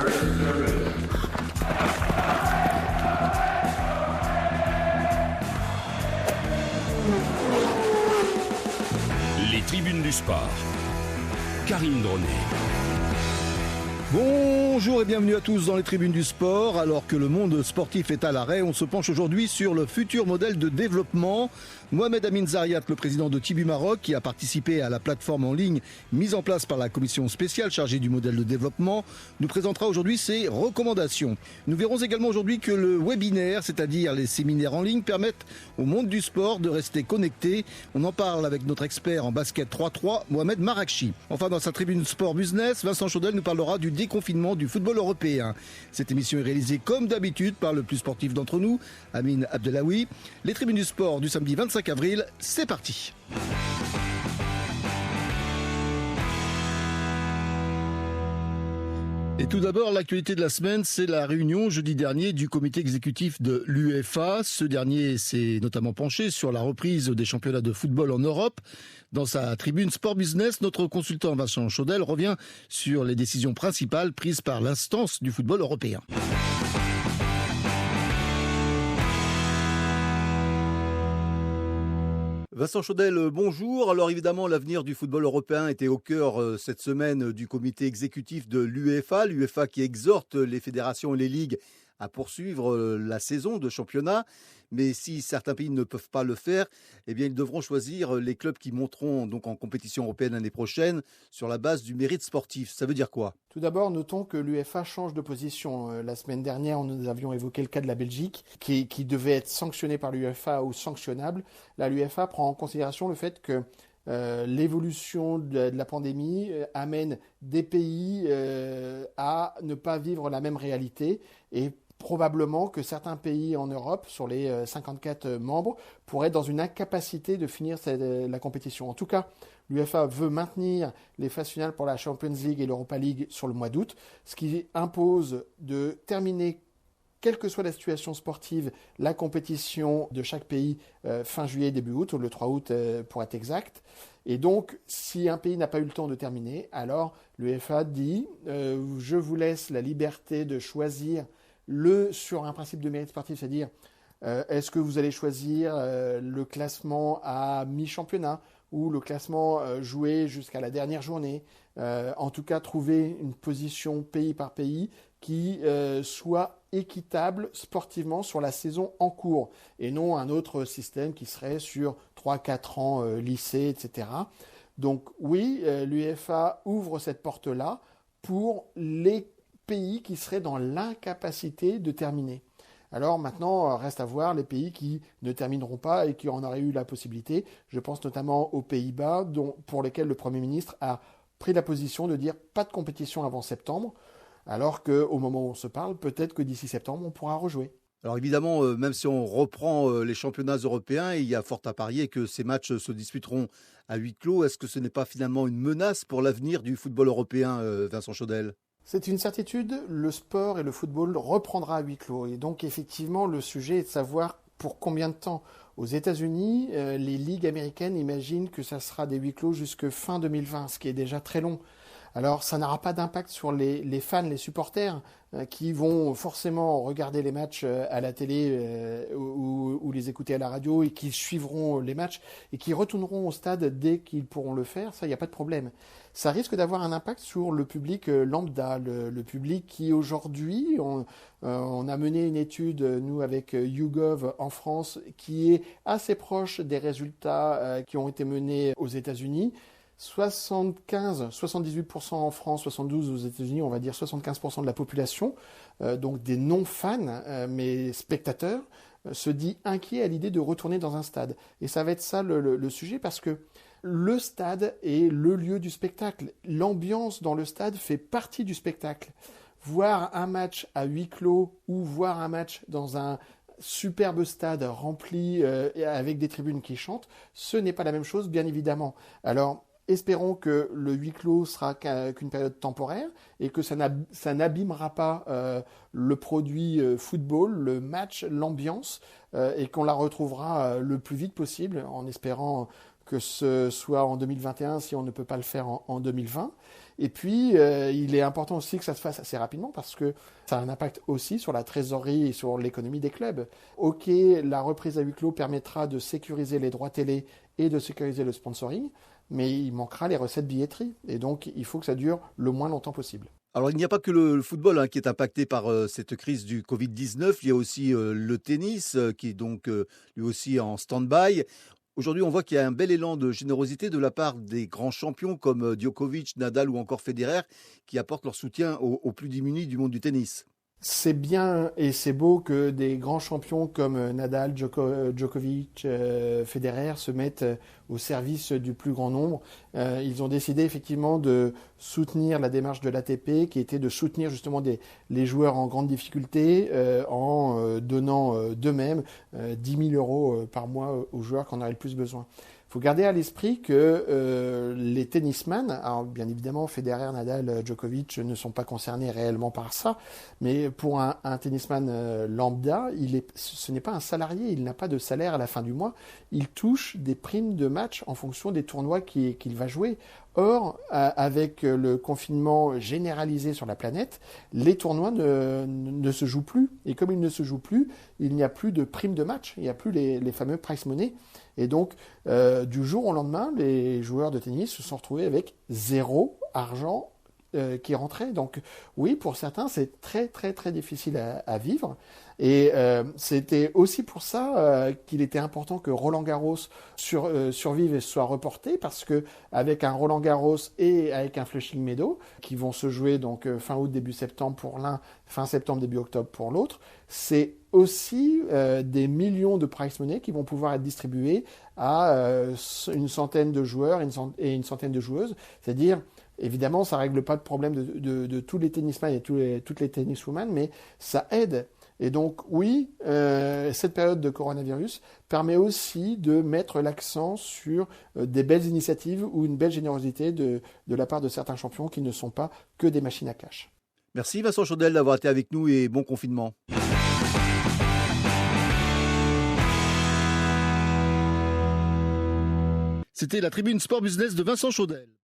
Les tribunes du sport. Karine Dronnet. Bonjour et bienvenue à tous dans les tribunes du sport. Alors que le monde sportif est à l'arrêt, on se penche aujourd'hui sur le futur modèle de développement. Mohamed Amin Zariat, le président de Tibu Maroc, qui a participé à la plateforme en ligne mise en place par la commission spéciale chargée du modèle de développement, nous présentera aujourd'hui ses recommandations. Nous verrons également aujourd'hui que le webinaire, c'est-à-dire les séminaires en ligne, permettent au monde du sport de rester connecté. On en parle avec notre expert en basket 3-3, Mohamed Marakchi. Enfin, dans sa tribune sport business, Vincent Chaudel nous parlera du déconfinement du football européen. Cette émission est réalisée comme d'habitude par le plus sportif d'entre nous, Amin Abdelawi. Les tribunes du sport du samedi 25 avril, c'est parti. Et tout d'abord, l'actualité de la semaine, c'est la réunion jeudi dernier du comité exécutif de l'UEFA. Ce dernier s'est notamment penché sur la reprise des championnats de football en Europe. Dans sa tribune Sport Business, notre consultant Vincent Chaudel revient sur les décisions principales prises par l'instance du football européen. Vincent Chaudel, bonjour. Alors évidemment, l'avenir du football européen était au cœur cette semaine du comité exécutif de l'UEFA. L'UEFA qui exhorte les fédérations et les ligues à poursuivre la saison de championnat. Mais si certains pays ne peuvent pas le faire, eh bien ils devront choisir les clubs qui monteront donc en compétition européenne l'année prochaine sur la base du mérite sportif. Ça veut dire quoi ? Tout d'abord, notons que l'UEFA change de position. La semaine dernière, nous avions évoqué le cas de la Belgique, qui devait être sanctionnée par l'UEFA ou sanctionnable. Là, l'UEFA prend en considération le fait que l'évolution de la pandémie amène des pays à ne pas vivre la même réalité et probablement que certains pays en Europe, sur les 54 membres, pourraient être dans une incapacité de finir la compétition. En tout cas, l'UEFA veut maintenir les phases finales pour la Champions League et l'Europa League sur le mois d'août, ce qui impose de terminer, quelle que soit la situation sportive, la compétition de chaque pays fin juillet, début août, ou le 3 août pour être exact. Et donc, si un pays n'a pas eu le temps de terminer, alors l'UEFA dit je vous laisse la liberté de choisir sur un principe de mérite sportif, c'est-à-dire est-ce que vous allez choisir le classement à mi-championnat ou le classement joué jusqu'à la dernière journée, en tout cas trouver une position pays par pays qui soit équitable sportivement sur la saison en cours et non un autre système qui serait sur 3-4 ans lycée, etc. Donc oui, l'UEFA ouvre cette porte-là pour les pays qui seraient dans l'incapacité de terminer. Alors maintenant, reste à voir les pays qui ne termineront pas et qui en auraient eu la possibilité. Je pense notamment aux Pays-Bas, pour lesquels le Premier ministre a pris la position de dire pas de compétition avant septembre, alors qu'au moment où on se parle, peut-être que d'ici septembre, on pourra rejouer. Alors évidemment, même si on reprend les championnats européens, il y a fort à parier que ces matchs se disputeront à huis clos. Est-ce que ce n'est pas finalement une menace pour l'avenir du football européen, Vincent Chaudel ? C'est une certitude, le sport et le football reprendra à huis clos. Et donc effectivement, le sujet est de savoir pour combien de temps. Aux États-Unis, les ligues américaines imaginent que ça sera des huis clos jusque fin 2020, ce qui est déjà très long. Alors ça n'aura pas d'impact sur les fans, les supporters, qui vont forcément regarder les matchs à la télé ou les écouter à la radio et qui suivront les matchs et qui retourneront au stade dès qu'ils pourront le faire. Ça, il n'y a pas de problème. Ça risque d'avoir un impact sur le public lambda, le public qui aujourd'hui, on a mené une étude, nous, avec YouGov en France, qui est assez proche des résultats qui ont été menés aux États-Unis. 78% en France, 72% aux États-Unis, on va dire 75% de la population, donc des non-fans, mais spectateurs, se dit inquiet à l'idée de retourner dans un stade. Et ça va être ça le sujet, parce que le stade est le lieu du spectacle. L'ambiance dans le stade fait partie du spectacle. Voir un match à huis clos ou voir un match dans un superbe stade rempli avec des tribunes qui chantent, ce n'est pas la même chose, bien évidemment. Alors, espérons que le huis clos sera qu'une période temporaire et que ça n'abîmera pas le produit football, le match, l'ambiance, et qu'on la retrouvera le plus vite possible, en espérant que ce soit en 2021 si on ne peut pas le faire en 2020. Et puis, il est important aussi que ça se fasse assez rapidement parce que ça a un impact aussi sur la trésorerie et sur l'économie des clubs. Ok, la reprise à huis clos permettra de sécuriser les droits télé et de sécuriser le sponsoring, mais il manquera les recettes billetterie. Et donc, il faut que ça dure le moins longtemps possible. Alors, il n'y a pas que le football qui est impacté par cette crise du Covid-19. Il y a aussi le tennis qui est donc lui aussi en stand-by. Aujourd'hui, on voit qu'il y a un bel élan de générosité de la part des grands champions comme Djokovic, Nadal ou encore Federer qui apportent leur soutien aux plus démunis du monde du tennis. C'est bien et c'est beau que des grands champions comme Nadal, Djokovic, Federer se mettent au service du plus grand nombre. Ils ont décidé effectivement de soutenir la démarche de l'ATP qui était de soutenir justement les joueurs en grande difficulté en donnant d'eux-mêmes 10 000 euros par mois aux joueurs qui en auraient le plus besoin. Il faut garder à l'esprit que les tennisman, alors bien évidemment Federer, Nadal, Djokovic ne sont pas concernés réellement par ça, mais pour un tennisman lambda, ce n'est pas un salarié, il n'a pas de salaire à la fin du mois, il touche des primes de match en fonction des tournois qu'il va jouer. Or, avec le confinement généralisé sur la planète, les tournois ne se jouent plus. Et comme ils ne se jouent plus, il n'y a plus de primes de match, il n'y a plus les fameux prize money. Et donc, du jour au lendemain, les joueurs de tennis se sont retrouvés avec 0 argent qui rentrait. Donc oui, pour certains, c'est très très très difficile à vivre. Et c'était aussi pour ça qu'il était important que Roland-Garros survive et soit reporté, parce que avec un Roland-Garros et avec un Flushing Meadows, qui vont se jouer donc fin août, début septembre pour l'un, fin septembre, début octobre pour l'autre, c'est aussi des millions de prize money qui vont pouvoir être distribués à une centaine de joueurs et une centaine de joueuses. C'est-à-dire, évidemment, ça ne règle pas le problème de tous les tennisman et toutes les tenniswomen, mais ça aide. Et donc, oui, cette période de coronavirus permet aussi de mettre l'accent sur des belles initiatives ou une belle générosité de la part de certains champions qui ne sont pas que des machines à cash. Merci Vincent Chaudel d'avoir été avec nous et bon confinement. C'était la tribune Sport Business de Vincent Chaudel.